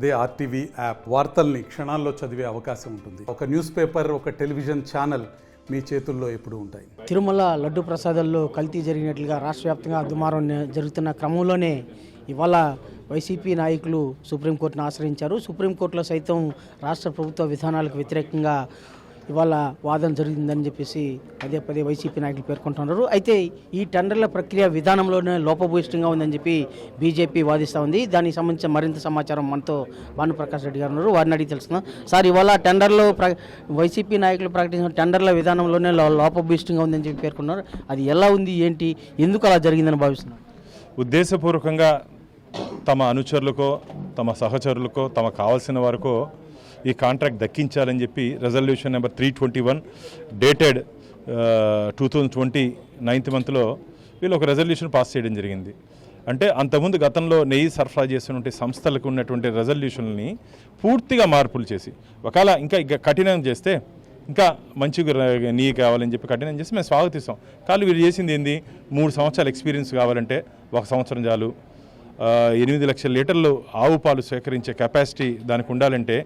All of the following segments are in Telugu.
అదే ఆర్టీవీ యాప్ వార్తల్ని క్షణాల్లో చదివే అవకాశం ఉంటుంది. ఒక న్యూస్ పేపర్, ఒక టెలివిజన్ ఛానల్ మీ చేతుల్లో ఎప్పుడూ ఉంటాయి. తిరుమల లడ్డు ప్రసాదాల్లో కల్తీ జరిగినట్లుగా రాష్ట్ర వ్యాప్తంగా దుమారం జరుగుతున్న క్రమంలోనే ఇవాళ వైసీపీ నాయకులు సుప్రీంకోర్టును ఆశ్రయించారు. సుప్రీంకోర్టులో సైతం రాష్ట్ర ప్రభుత్వ విధానాలకు వ్యతిరేకంగా ఇవాళ వాదన జరిగిందని చెప్పేసి పదే పదే వైసీపీ నాయకులు పేర్కొంటున్నారు. అయితే ఈ టెండర్ల ప్రక్రియ విధానంలోనే లోపభూయిష్టంగా ఉందని చెప్పి బీజేపీ వాదిస్తూ ఉంది. దానికి సంబంధించిన మరింత సమాచారం మనతో భానుప్రకాష్ రెడ్డి గారు ఉన్నారు. వారిని అడిగి తెలుసుకుందాం. సార్, ఇవాళ టెండర్లో వైసీపీ నాయకులు ప్రకటించిన టెండర్ల విధానంలోనే లోపభూయిష్టంగా ఉందని చెప్పి పేర్కొన్నారు. అది ఎలా ఉంది, ఏంటి, ఎందుకు అలా జరిగిందని భావిస్తున్నారు? ఉద్దేశపూర్వకంగా తమ అనుచరులకో, తమ సహచరులకో, తమకు కావాల్సిన వారికో ఈ కాంట్రాక్ట్ దక్కించాలని చెప్పి రెజల్యూషన్ నెంబర్ 321 డేటెడ్ 2020 9th monthలో వీళ్ళు ఒక రెజల్యూషన్ పాస్ చేయడం జరిగింది. అంటే అంతకుముందు గతంలో నెయ్యి సరఫరా చేసినటువంటి సంస్థలకు ఉన్నటువంటి రెజల్యూషన్ని పూర్తిగా మార్పులు చేసి ఒకవేళ ఇంకా కఠినం చేస్తే ఇంకా మంచిగా నెయ్యి కావాలని చెప్పి కఠినం చేసి మేము స్వాగతిస్తాం. కానీ వీళ్ళు చేసింది ఏంది, 3 సంవత్సరాల ఎక్స్పీరియన్స్ కావాలంటే 1 సంవత్సరం చాలు. 8 లక్షల లీటర్లు ఆవు పాలు సేకరించే కెపాసిటీ దానికి ఉండాలంటే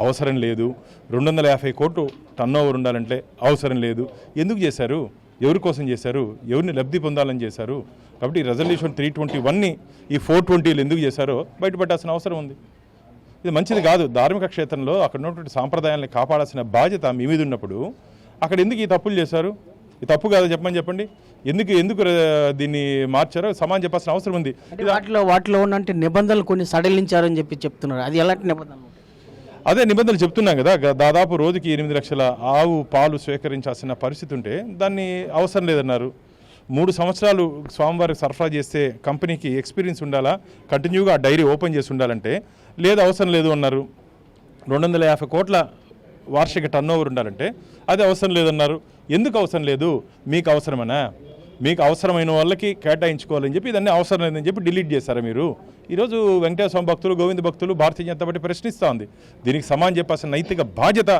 అవసరం లేదు. 250 కోట్లు టర్నోవర్ ఉండాలంటే అవసరం లేదు. ఎందుకు చేశారు? ఎవరి కోసం చేశారు? ఎవరిని లబ్ధి పొందాలని చేశారు? కాబట్టి రెజల్యూషన్ 321ని ఈ 420లు ఎందుకు చేశారో బయటపడాల్సిన అవసరం ఉంది. ఇది మంచిది కాదు. ధార్మిక క్షేత్రంలో అక్కడ ఉన్నటువంటి సాంప్రదాయాన్ని కాపాడాల్సిన బాధ్యత మీ మీద ఉన్నప్పుడు అక్కడ ఎందుకు ఈ తప్పులు చేశారు? ఈ తప్పు కాదు చెప్పండి. ఎందుకు దీన్ని మార్చారో సమానం చెప్పాల్సిన అవసరం ఉంది. వాటిలో ఉన్నటువంటి నిబంధనలు కొన్ని సడలించారని చెప్పి చెప్తున్నారు. అది ఎలాంటి నిబంధనలు? అదే నిబంధనలు చెప్తున్నాం కదా. దాదాపు రోజుకి 8 లక్షల ఆవు పాలు స్వీకరించాల్సిన పరిస్థితి ఉంటే దాన్ని అవసరం లేదన్నారు. 3 సంవత్సరాలు స్వామివారికి సరఫరా చేస్తే కంపెనీకి ఎక్స్పీరియన్స్ ఉండాలా, కంటిన్యూగా ఆ డైరీ ఓపెన్ చేసి ఉండాలంటే లేదు, అవసరం లేదు అన్నారు. 250 కోట్ల వార్షిక టర్నోవర్ ఉండాలంటే అది అవసరం లేదన్నారు. ఎందుకు అవసరం లేదు? మీకు అవసరమనా? మీకు అవసరమైన వాళ్ళకి కేటాయించుకోవాలని చెప్పి ఇదన్నీ అవసరం లేదని చెప్పి డిలీట్ చేశారా మీరు? ఈరోజు వెంకటేశ్వర స్వామి భక్తులు, గోవింద భక్తులు భారతీయ జనతా పార్టీ ప్రశ్నిస్తూ ఉంది. దీనికి సమానం చెప్పాల్సిన నైతిక బాధ్యత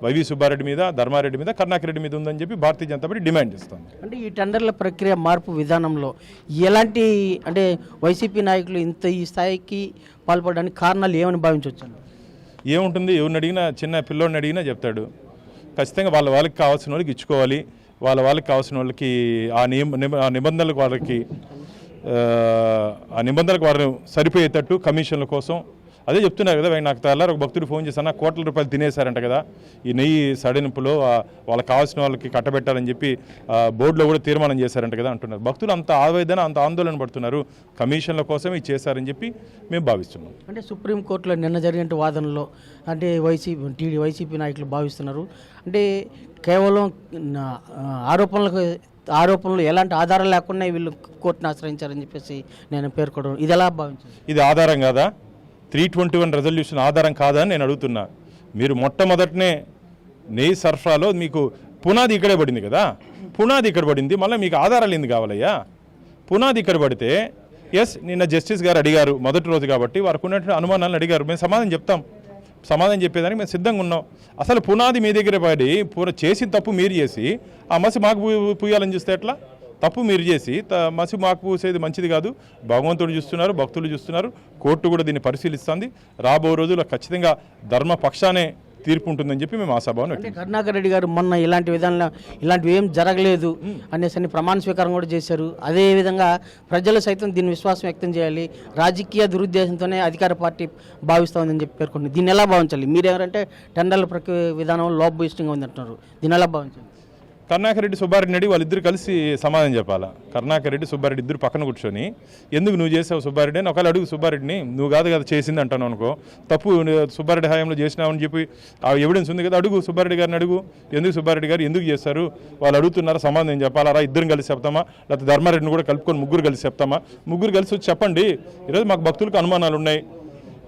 వైవి సుబ్బారెడ్డి మీద, ధర్మారెడ్డి మీద, కరుణాకర్ రెడ్డి మీద ఉందని చెప్పి భారతీయ జనతా పార్టీ డిమాండ్ చేస్తుంది. అంటే ఈ టెండర్ల ప్రక్రియ మార్పు విధానంలో ఎలాంటి అంటే వైసీపీ నాయకులు ఇంత ఈ స్థాయికి పాల్పడడానికి కారణాలు ఏమని భావించవచ్చు? ఏముంటుంది? ఎవరిని అడిగినా, చిన్న పిల్లోడిని అడిగినా చెప్తాడు. ఖచ్చితంగా వాళ్ళకి కావాల్సిన వాళ్ళకి ఇచ్చుకోవాలి. వాళ్ళకి కావాల్సిన వాళ్ళకి ఆ నిబంధనలకు వారిని సరిపోయేటట్టు కమిషన్ల కోసం అదే చెప్తున్నారు కదా. నాకు తెల్లారు ఒక భక్తుడు ఫోన్ చేశాను, కోట్ల రూపాయలు తినేశారంట కదా ఈ నెయ్యి సడలింపులో. వాళ్ళకి కావాల్సిన వాళ్ళకి కట్టబెట్టాలని చెప్పి బోర్డులో కూడా తీర్మానం చేశారంట కదా అంటున్నారు. భక్తులు అంత ఆవేదన, అంత ఆందోళన పడుతున్నారు. కమిషన్ల కోసం ఇది చేశారని చెప్పి మేము భావిస్తున్నాం. అంటే సుప్రీంకోర్టులో నిన్న జరిగిన వాదనలో అంటే వైసీపీ నాయకులు భావిస్తున్నారు అంటే కేవలం ఆరోపణలు ఎలాంటి ఆధారం లేకుండా వీళ్ళు కోర్టును ఆశ్రయించారని చెప్పేసి నేను పేర్కొనడం, ఇది ఎలా భావించారు? ఇది ఆధారం కాదా? 321 రెజల్యూషన్ ఆధారం కాదా అని నేను అడుగుతున్నా. మీరు మొట్టమొదటనే నెయ్యి సరఫరాలో మీకు పునాది ఇక్కడే పడింది కదా. పునాది ఇక్కడ పడింది, మళ్ళీ మీకు ఆధారాలు ఎందుకు కావాలయ్యా? పునాది ఇక్కడ పడితే నిన్న జస్టిస్ గారు అడిగారు, మొదటి రోజు కాబట్టి వారికి ఉన్నటువంటి అనుమానాలను అడిగారు. మేము సమాధానం చెప్తాం. సమాధానం చెప్పేదానికి మేము సిద్ధంగా ఉన్నాం. అసలు పునాది మీ దగ్గర పడి చేసిన తప్పు మీరు చేసి ఆ మసి మాకు పూయాలని చూస్తే ఎట్లా? తప్పు మీరు చేసి మసి మాకు పూసేది మంచిది కాదు. భగవంతుడు చూస్తున్నారు, భక్తులు చూస్తున్నారు, కోర్టు కూడా దీన్ని పరిశీలిస్తుంది. రాబో రోజుల్లో ఖచ్చితంగా ధర్మ పక్షానే తీర్పు ఉంటుందని చెప్పి మేము ఆశాభావం. అంటే కరుణాకర్ రెడ్డి గారు మొన్న ఇలాంటివి ఏం జరగలేదు అనేసి ప్రమాణ స్వీకారం కూడా చేశారు. అదేవిధంగా ప్రజలు సైతం దీన్ని విశ్వాసం వ్యక్తం చేయాలి, రాజకీయ దురుద్దేశంతోనే అధికార పార్టీ భావిస్తోందని చెప్పి పేర్కొంది. దీన్ని ఎలా భావించాలి? మీరెవరంటే టెండర్ల ప్రక్రియ విధానం లోపభూయిష్టంగా ఉంది అంటున్నారు. దీన్ని ఎలా భావించాలి? కరుణాకర్ రెడ్డి, సుబ్బారెడ్డి అడిగి వాళ్ళిద్దరు కలిసి సమాధానం చెప్పాలా. కరుణాకర్ రెడ్డి, సుబ్బారెడ్డి ఇద్దరు పక్కన కూర్చొని ఎందుకు నువ్వు చేసావు సుబ్బారెడ్డి అని ఒకవేళ అడుగు. సుబ్బారెడ్డిని నువ్వు కాదు కదా చేసింది అంటాను అనుకో, తప్పు సుబ్బారెడ్డి హయాంలో చేసినావు అని చెప్పి ఆ ఎవిడెన్స్ ఉంది కదా, అడుగు. సుబ్బారెడ్డి గారిని అడుగు, ఎందుకు సుబ్బారెడ్డి గారు ఎందుకు చేస్తారు వాళ్ళు అడుగుతున్నారా, సమాధానం చెప్పాలా. ఇద్దరం కలిసి చెప్తామా, లేకపోతే ధర్మారెడ్డిని కూడా కలుపుకొని ముగ్గురు కలిసి చెప్తామా? ముగ్గురు కలిసి వచ్చి చెప్పండి, ఈరోజు మాకు భక్తులకు అనుమానాలు ఉన్నాయి,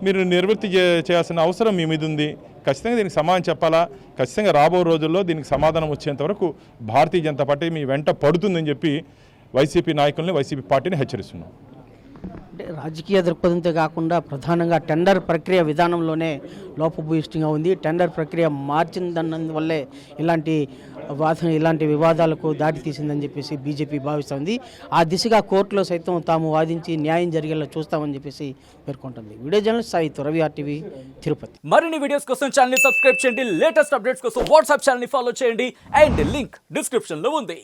మీరు నిర్వృత్తి చేయాల్సిన అవసరం మీ మీద ఉంది. ఖచ్చితంగా దీనికి సమాధానం చెప్పాలా. ఖచ్చితంగా రాబో రోజుల్లో దీనికి సమాధానం వచ్చేంత వరకు భారతీయ జనతా పార్టీ మీ వెంట పడుతుందని చెప్పి వైసీపీ నాయకుల్ని, వైసీపీ పార్టీని హెచ్చరిస్తున్నాం. అంటే రాజకీయ దృక్పథంతో కాకుండా ప్రధానంగా టెండర్ ప్రక్రియ విధానంలోనే లోపభూయిష్టంగా ఉంది. టెండర్ ప్రక్రియ మార్చిందన్నందువల్లే ఇలాంటి వివాదాలకు దారి తీసిందని చెప్పేసి బీజేపీ భావిస్తోంది. ఆ దిశగా కోర్టులో సైతం తాము వాదించి న్యాయం జరిగేలా చూస్తామని చెప్పేసి పేర్కొంటుంది. Video journalist Sai Ravi RTV Tirupati. మరిన్ని వీడియోస్ కోసం ఛానల్ ని సబ్స్క్రైబ్ చేయండి. లేటెస్ట్ అప్డేట్స్ కోసం వాట్సాప్ ఛానల్ ని ఫాలో చేయండి. అండ్ లింక్ డిస్క్రిప్షన్ లో ఉంది.